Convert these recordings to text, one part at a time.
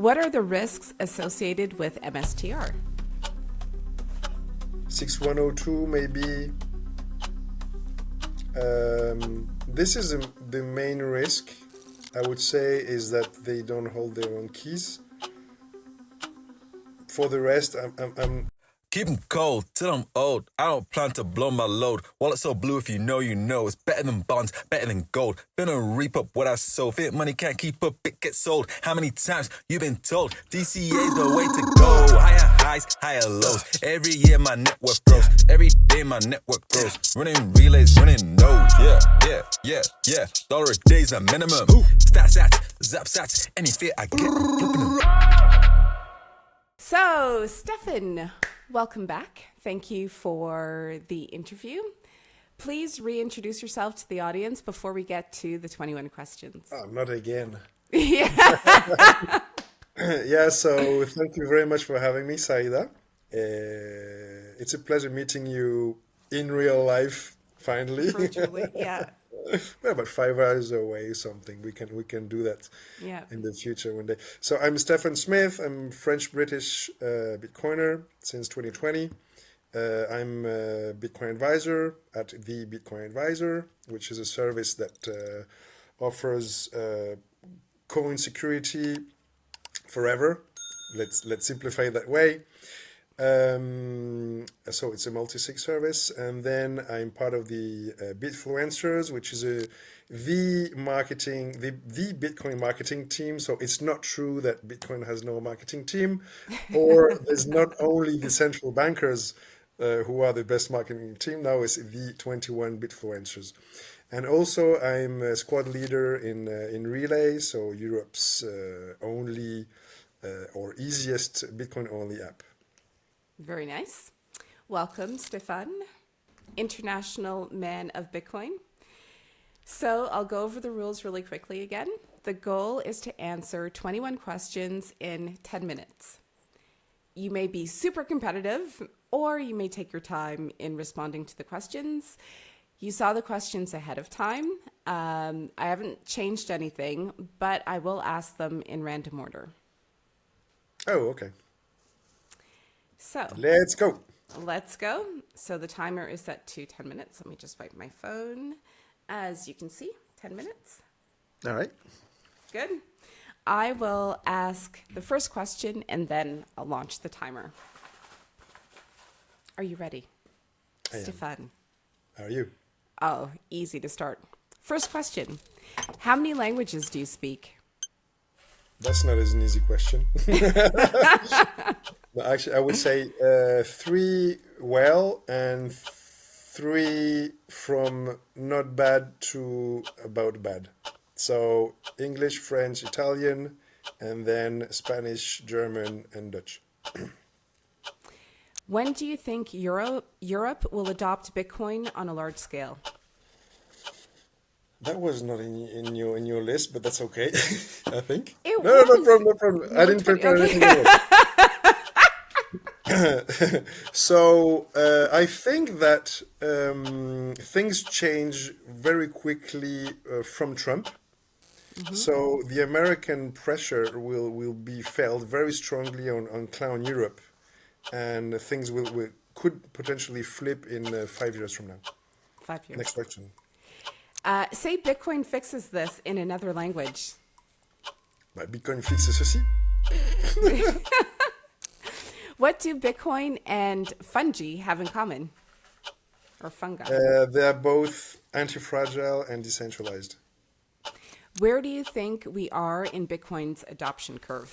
What are the risks associated with MSTR? 6102 maybe. This is the main risk, I would say, is that they don't hold their own keys. For the rest, I'm Keep 'em cold till I'm old. I don't plan to blow my load. Wallet so blue, if you know, you know. It's better than bonds, better than gold. Finna reap up what I sow. Fiat money can't keep up, it gets sold. How many times you been told? DCA's the way to go. Higher highs, higher lows. Every year my network grows. Every day my network grows. Running relays, running nodes. Yeah. Dollar a day's a minimum. Stats, zap sats. Any fear I get, flipping them. So, Stefan, welcome back. Thank you for the interview. Please reintroduce yourself to the audience before we get to the 21 questions. Oh, not again. Yeah. Yeah, so thank you very much for having me, Saida. It's a pleasure meeting you in real life, finally. Virtually, yeah. We're about 5 hours away or something. We can do that Yeah. in the future one day. So I'm Stefan Smith. I'm French-British Bitcoiner since 2020. I'm a Bitcoin advisor at the Bitcoin Advisor, which is a service that offers coin security forever. Let's simplify it that way. So it's a multi-sig service, and then I'm part of the Bitfluencers, which is the Bitcoin marketing team. So it's not true that Bitcoin has no marketing team, or there's not only the central bankers who are the best marketing team. Now it's the 21 Bitfluencers. And also I'm a squad leader in Relay, so Europe's only or easiest Bitcoin only app. Very nice. Welcome, Stefan, international man of Bitcoin. So I'll go over the rules really quickly again. The goal is to answer 21 questions in 10 minutes. You may be super competitive, or you may take your time in responding to the questions. You saw the questions ahead of time. I haven't changed anything, but I will ask them in random order. Oh, okay. So Let's go. let's go. So the timer is set to 10 minutes. Let me just wipe my phone. As you can see, 10 minutes. All right. Good. I will ask the first question and then I'll launch the timer. Are you ready? I am. Stefan. How are you? Oh, easy to start. First question. How many languages do you speak? That's not an easy question. No, actually, I would say 3 well and 3 from not bad to about bad. So English, French, Italian, and then Spanish, German, and Dutch. When do you think Europe will adopt Bitcoin on a large scale? That was not in your list, but that's okay. I think. It No, no was. problem, no problem. I didn't prepare Okay. anything else. So I think that things change very quickly from Trump. So the American pressure will be felt very strongly on Clown Europe, and things could potentially flip in 5 years from now. 5 years. Next question. Say Bitcoin fixes this in another language. Bah, Bitcoin fixe ceci. What do Bitcoin and fungi have in common? Or fungi? They are both anti-fragile and decentralized. Where do you think we are in Bitcoin's adoption curve?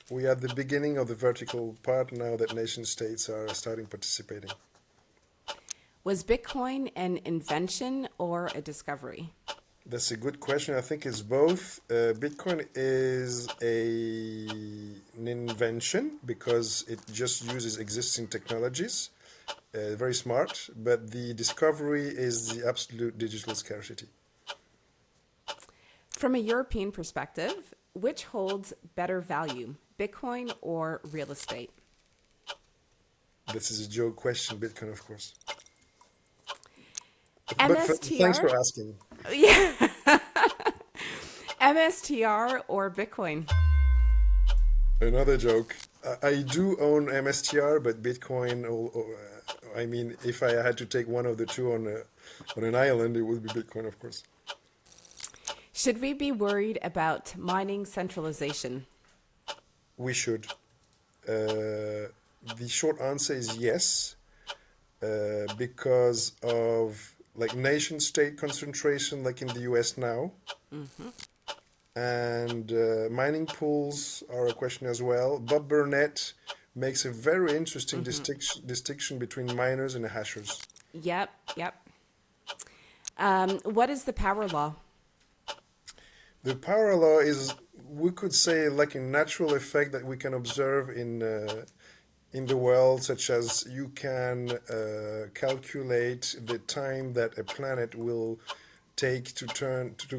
We are at the beginning of the vertical part now that nation states are starting participating. Was Bitcoin an invention or a discovery? That's a good question. I think it's both. Bitcoin is an invention because it just uses existing technologies. Very smart. But the discovery is the absolute digital scarcity. From a European perspective, which holds better value, Bitcoin or real estate? This is a joke question, Bitcoin, of course. MSTR? Thanks for asking. Yeah. MSTR or Bitcoin? Another joke. I do own MSTR, but Bitcoin. I mean, if I had to take one of the two on an island, it would be Bitcoin, of course. Should we be worried about mining centralization? We should. The short answer is yes, because of like nation state concentration, like in the US now. And mining pools are a question as well. Bob Burnett makes a very interesting distinction between miners and hashers. Yep. What is the power law? The power law is, we could say, like a natural effect that we can observe in the world, such as you can calculate the time that a planet will take to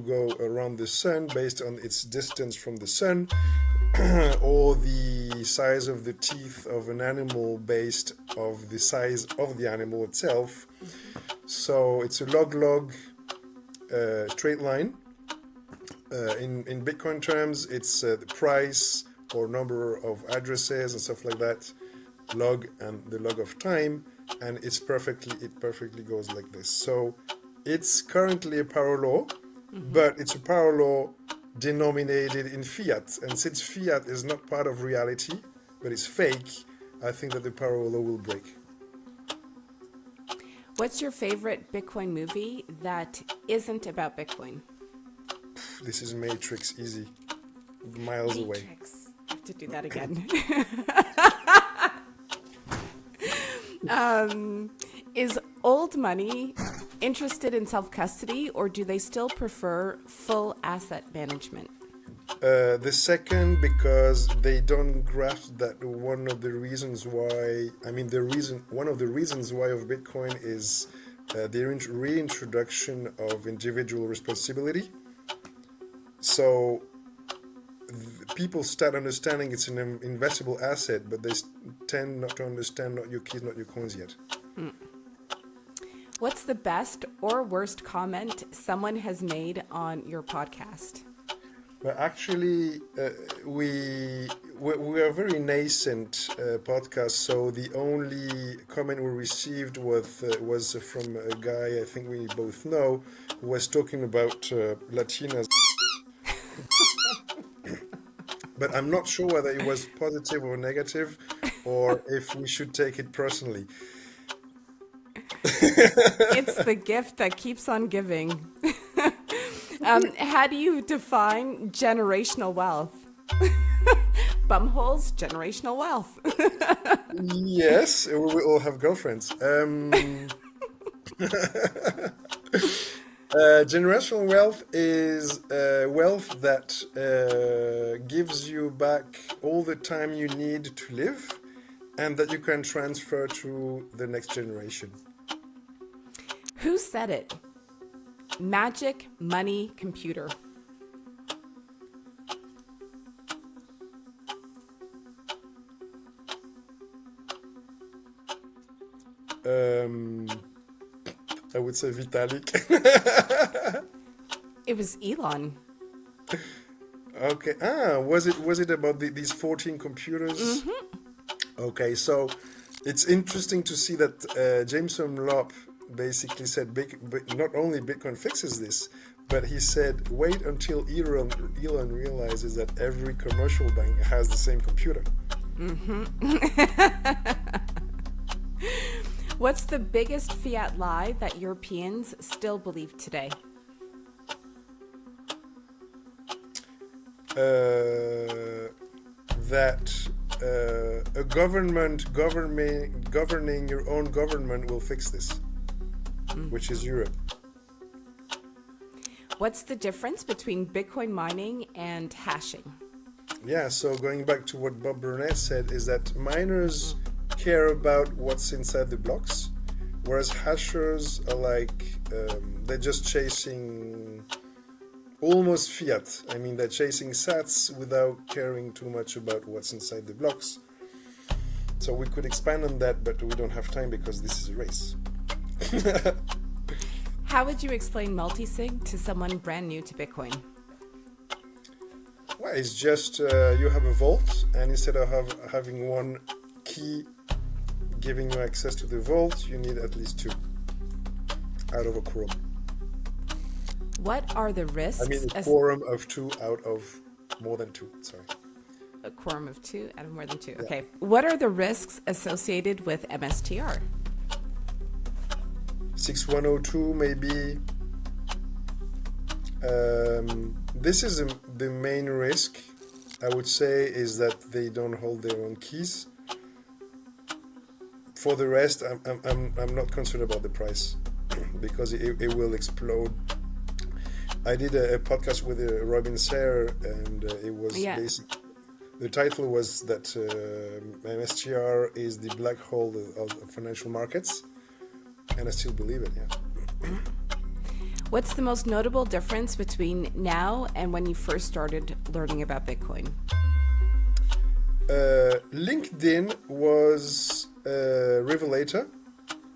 go around the sun based on its distance from the sun, or the size of the teeth of an animal based of the size of the animal itself. So it's a log straight line. In Bitcoin terms, it's the price or number of addresses and stuff like that, log and the log of time, and it perfectly goes like this. So it's currently a power law, but it's a power law denominated in fiat. And since fiat is not part of reality, but it's fake, I think that the power law will break. What's your favorite Bitcoin movie that isn't about Bitcoin? This is Matrix, easy, miles away. Matrix. I have to do that again. Is old money interested in self-custody, or do they still prefer full asset management? The second, because they don't grasp that one of the reasons why of Bitcoin is the reintroduction of individual responsibility. So people start understanding it's an investable asset, but they tend not to understand not your keys, not your coins yet. What's the best or worst comment someone has made on your podcast? Well, actually, we are a very nascent podcast, so the only comment we received was from a guy I think we both know, who was talking about Latinas. But I'm not sure whether it was positive or negative, or if we should take it personally. It's the gift that keeps on giving. How do you define generational wealth? Bumholes, generational wealth. Yes, we all have girlfriends. Generational wealth is wealth that gives you back all the time you need to live, and that you can transfer to the next generation. Who said it? Magic, money, computer. I would say Vitalik. It was Elon. Okay. Was it about these 14 computers? Mm-hmm. Okay, so it's interesting to see that Jameson Lopp basically said not only Bitcoin fixes this, but he said wait until Elon realizes that every commercial bank has the same computer. Mm-hmm. What's the biggest fiat lie that Europeans still believe today? That a government governing your own government will fix this, which is Europe. What's the difference between Bitcoin mining and hashing? Yeah, so going back to what Bob Burnett said, is that miners care about what's inside the blocks, whereas hashers are like, they're just chasing almost fiat. I mean, they're chasing sats without caring too much about what's inside the blocks. So we could expand on that, but we don't have time because this is a race. How would you explain multisig to someone brand new to Bitcoin? Well, it's just you have a vault, and instead of having one key giving you access to the vault, you need at least two out of a quorum. What are the risks? I mean, a quorum of two out of more than two. Sorry. A quorum of two out of more than two. Yeah. Okay. What are the risks associated with MSTR? 6102 maybe. This is the main risk, I would say, is that they don't hold their own keys. For the rest, I'm not concerned about the price because it will explode. I did a podcast with Robin Sayre, and it was basic. The title was that MSTR is the black hole of financial markets, and I still believe it. Yeah. What's the most notable difference between now and when you first started learning about Bitcoin? LinkedIn was a revelator,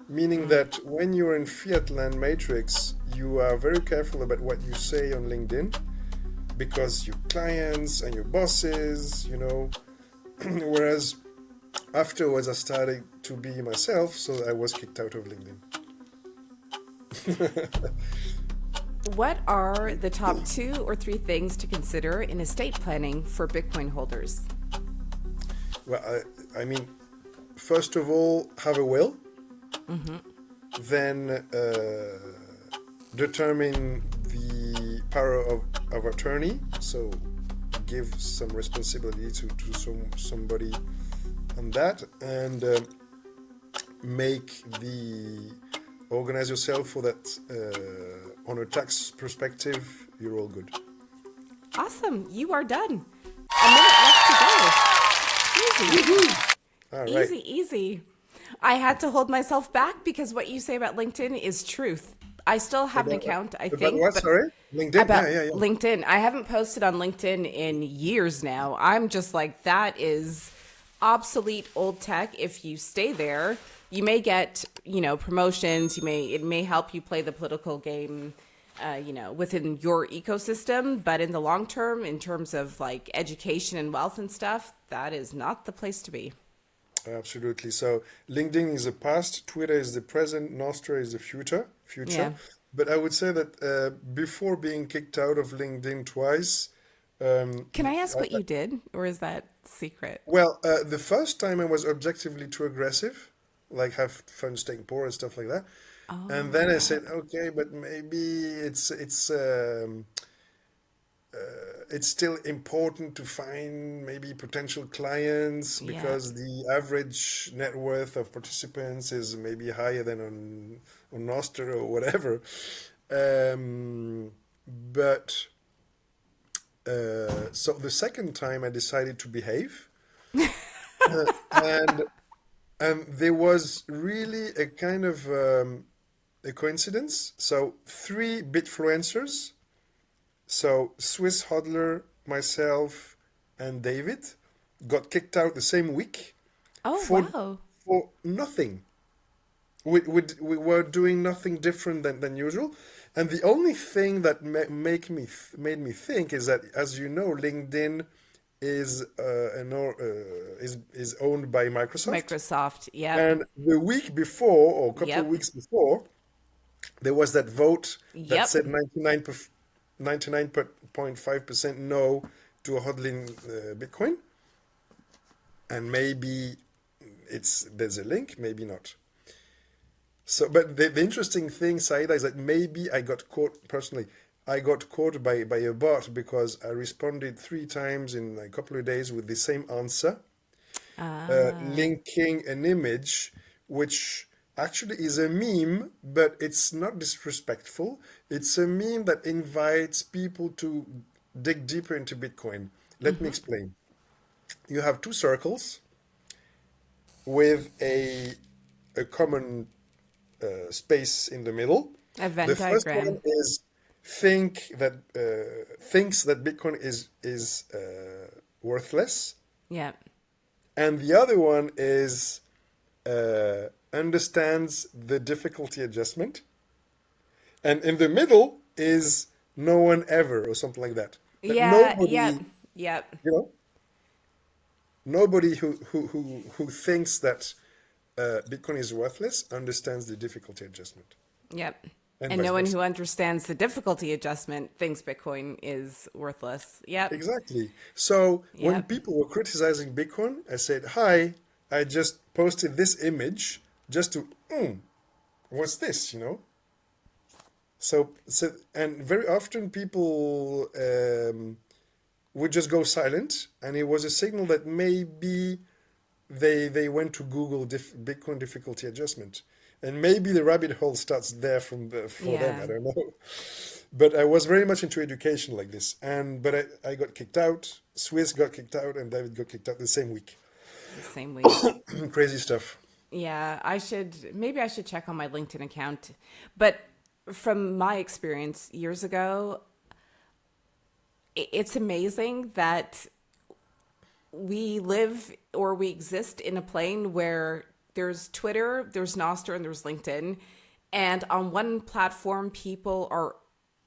meaning that when you're in Fiat land matrix, you are very careful about what you say on LinkedIn because your clients and your bosses, whereas afterwards I started to be myself, so I was kicked out of LinkedIn. What are the top 2 or 3 things to consider in estate planning for Bitcoin holders? Well, I mean, first of all, have a will. Then determine the power of attorney. So give some responsibility to somebody on that, and organize yourself for that. On a tax perspective, you're all good. Awesome. You are done. A minute left to go. Easy. All right. Easy. I had to hold myself back because what you say about LinkedIn is truth. I still have an account, I think. About what, sorry? LinkedIn? About Yeah. LinkedIn. I haven't posted on LinkedIn in years now. I'm just like, that is obsolete old tech. If you stay there, you may get, promotions. It may help you play the political game, within your ecosystem. But in the long term, in terms of like education and wealth and stuff, that is not the place to be. Absolutely. So LinkedIn is the past, Twitter is the present, Nostr is the future. Yeah. But I would say that before being kicked out of LinkedIn twice. Can I ask what you did, or is that secret? Well, the first time I was objectively too aggressive, like have fun staying poor and stuff like that. And then I said, okay, but maybe it's still important to find maybe potential clients because the average net worth of participants is maybe higher than on Nostr or whatever. So the second time I decided to behave, and there was really a kind of a coincidence. So 3 Bitfluencers. So Swiss Hodler, myself, and David got kicked out the same week. Oh, for nothing. We were doing nothing different than usual. And the only thing that made me think is that, as you know, LinkedIn is owned by Microsoft. Microsoft, yeah. And the week before, or a couple of weeks before, there was that vote that said 99.5% no to hodling Bitcoin. And maybe there's a link, maybe not. So, but the interesting thing, Saida, is that maybe I got caught personally. I got caught by a bot because I responded 3 times in a couple of days with the same answer, linking an image which actually is a meme, but it's not disrespectful. It's a meme that invites people to dig deeper into Bitcoin. Let me explain. You have 2 circles with a common space in the middle. A Venn the first diagram. one is thinks that Bitcoin is worthless, Yeah. and the other one is understands the difficulty adjustment, and in the middle is no one ever, or something like that. But nobody Yep. You know, nobody who thinks that Bitcoin is worthless understands the difficulty adjustment. Yep. And And vice no one versa. who understands the difficulty adjustment thinks Bitcoin is worthless. Yep. Exactly. So when Yep. people were criticizing Bitcoin, I said, "Hi, I just posted this image just to, what's this? You know." So, and very often people would just go silent, and it was a signal that maybe they went to Google Bitcoin difficulty adjustment, and maybe the rabbit hole starts there for them. Yeah. I don't know. But I was very much into education like this, but I got kicked out. Swiss got kicked out, and David got kicked out the same week. The same week. Crazy stuff. Yeah, maybe I should check on my LinkedIn account. But from my experience years ago, it's amazing that we live or we exist in a plane where there's Twitter, there's Nostr, and there's LinkedIn. And on one platform, people are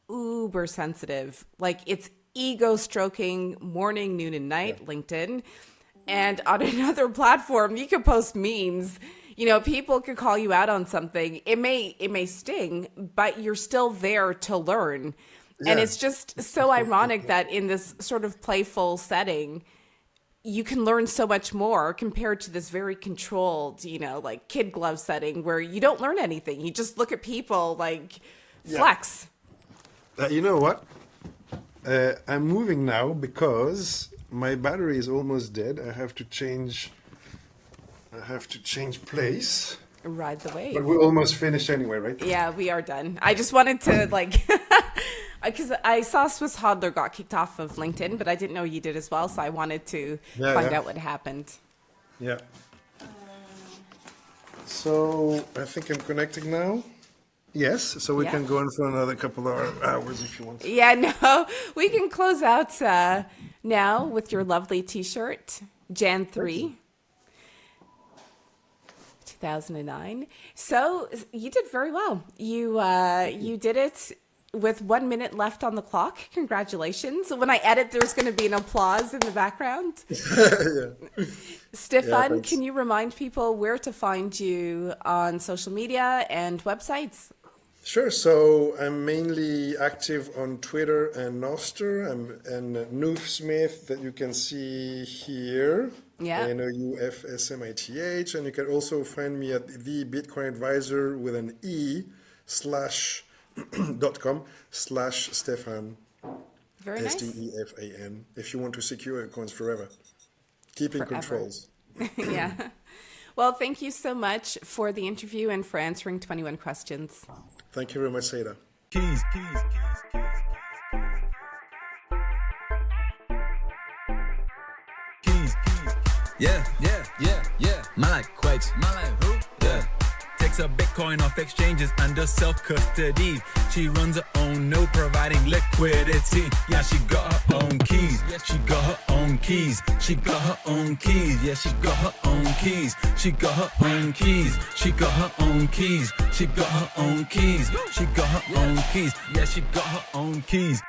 uber sensitive. Like it's ego stroking morning, noon, and night, LinkedIn. And on another platform, you can post memes. You know, people could call you out on something. It may sting, but you're still there to learn. And Yeah. it's just so ironic that in this sort of playful setting, you can learn so much more compared to this very controlled, you know, like kid glove setting where you don't learn anything. You just look at people like flex. You know what? I'm moving now because my battery is almost dead. I have to change place. Ride the wave. But we're almost finished anyway, right? Yeah, we are done. I just wanted to like, because I saw Swiss Hodler got kicked off of LinkedIn, but I didn't know you did as well. So I wanted to find out what happened. Yeah. So I think I'm connecting now. Yes, so we Yeah. can go on for another couple of hours if you want. Yeah, no, we can close out now with your lovely T-shirt, Jan 3, 2009. So you did very well. You did it with 1 minute left on the clock. Congratulations. When I edit, there's going to be an applause in the background. Stefan, thanks. can you remind people where to find you on social media and websites? Sure. So I'm mainly active on Twitter and Nostr. I'm Noof Smith that you can see here. Yeah. NOUFSMITH. And you can also find me at the Bitcoin Advisor with an E /.com/Stefan. Very nice. STEFAN. If you want to secure your coins forever. Keeping Forever. controls. Yeah. Well, thank you so much for the interview and for answering 21 questions. Thank you very much, Seda. Keys. Yeah. Man like Quakes. Man like who? Yeah. Takes her Bitcoin off exchanges under self-custody. She runs her own node, providing liquidity. Yeah, she got her own keys. She got her own keys. She got her own keys. Yeah, she got her own keys. She got her own keys. She got her own keys. She got her own keys. She got her own keys. Yeah, she got her own keys.